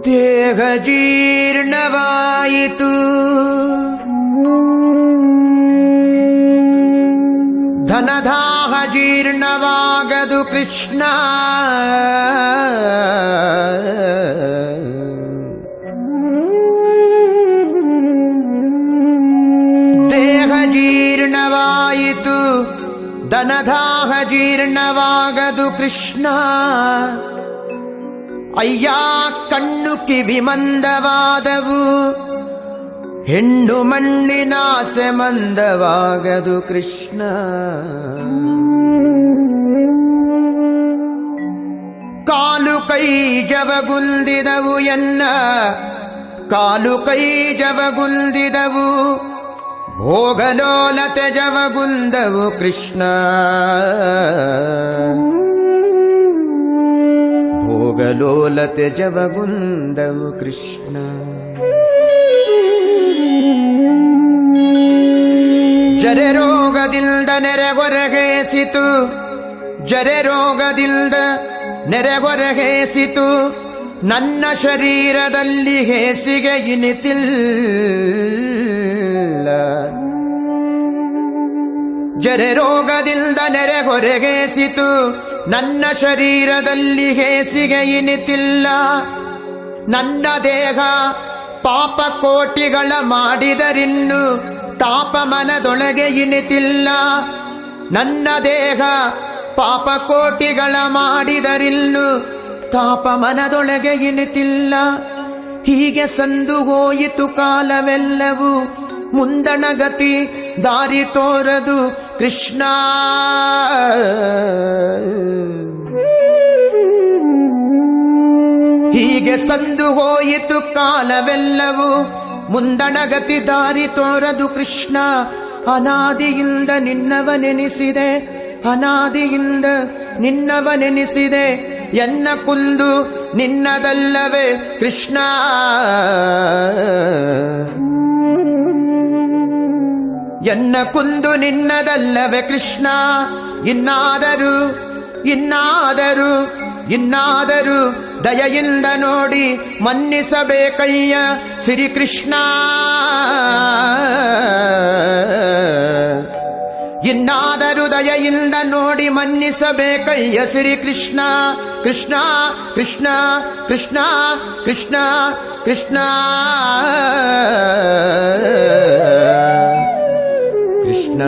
ದೇಹ ಜೀರ್ಣವಾಯಿತು, ಧನದಾಹ ಜೀರ್ಣವಾಗದು ಕೃಷ್ಣ. ದೇಹ ಜೀರ್ಣವಾಯಿತು, ಧನದಾಹ ಜೀರ್ಣವಾಗದು ಕೃಷ್ಣ. ಅಯ್ಯ ಕಣ್ಣು ಕಿವಿ ಮಂದವಾದವು, ಹೆಣ್ಣು ಮಣ್ಣಿನಾಸೆ ಮಂದವಾಗದು ಕೃಷ್ಣ. ಕಾಲು ಕೈ ಜವಗುಲ್ದಿದವು ಎನ್ನ, ಕಾಲು ಕೈ ಜವಗುಲ್ದಿದವು, ಭೋಗಲೋಲತೆ ಜವಗುಲ್ದವು ಕೃಷ್ಣ. ಭೋಗಲೋಲತೆ ಜವಗುಂದವು ಕೃಷ್ಣ. ಜರೆ ರೋಗದಿಲ್ದ ನೆರೆಗೊರಗೇಸಿತು, ಜರೆ ರೋಗದಿಲ್ದ ನೆರೆಗೊರಗೇಸಿತು, ನನ್ನ ಶರೀರದಲ್ಲಿ ಹೇಸಿಗೆ ಇನಿತಿಲ್ಲ. ಜರೆ ರೋಗದಿಲ್ದ ನೆರೆಗೊರಗೇಸಿತು, ನನ್ನ ಶರೀರದಲ್ಲಿ ಹೇಸಿಗೆ ಇನಿತಿಲ್ಲ. ನನ್ನ ದೇಹ ಪಾಪ ಕೋಟಿಗಳ ಮಾಡಿದರಿನ್ನು ತಾಪ ಮನದೊಳಗೆ ಇನಿತಿಲ್ಲ. ನನ್ನ ದೇಹ ಪಾಪ ಕೋಟಿಗಳ ಮಾಡಿದರಿನ್ನು ತಾಪ ಮನದೊಳಗೆ ಇನಿತಿಲ್ಲ. ಹೀಗೆ ಸಂದು ಹೋಯಿತು ಕಾಲವೆಲ್ಲವೂ, ಮುಂದಣ ಗತಿ ದಾರಿ ತೋರದು ಕೃಷ್ಣ. ಹೀಗೆ ಸಂದು ಹೋಯಿತು ಕಾಲವೆಲ್ಲವೂ, ಮುಂದಣ ಗತಿ ದಾರಿ ತೋರದು ಕೃಷ್ಣ. ಅನಾದಿಯಿಂದ ನಿನ್ನವನೆನಿಸಿದೆ, ಅನಾದಿಯಿಂದ ನಿನ್ನವನೆನಿಸಿದೆ, ಎನ್ನ ಕುಂದು ನಿನ್ನದಲ್ಲವೇ ಕೃಷ್ಣ. ಎನ್ನ ಕುಂದು ನಿನ್ನದಲ್ಲವೇ ಕೃಷ್ಣ. ಇನ್ನಾದರೂ ಇನ್ನಾದರೂ ಇನ್ನಾದರೂ ದಯೆಯಿಂದ ನೋಡಿ ಮನ್ನಿಸಬೇಕಯ್ಯ ಶ್ರೀಕೃಷ್ಣ. ಇನ್ನಾದರೂ ದಯೆಯಿಂದ ನೋಡಿ ಮನ್ನಿಸಬೇಕಯ್ಯ ಶ್ರೀಕೃಷ್ಣ. ಕೃಷ್ಣ ಕೃಷ್ಣ ಕೃಷ್ಣ ಕೃಷ್ಣ ಕೃಷ್ಣ ಕೃಷ್ಣ.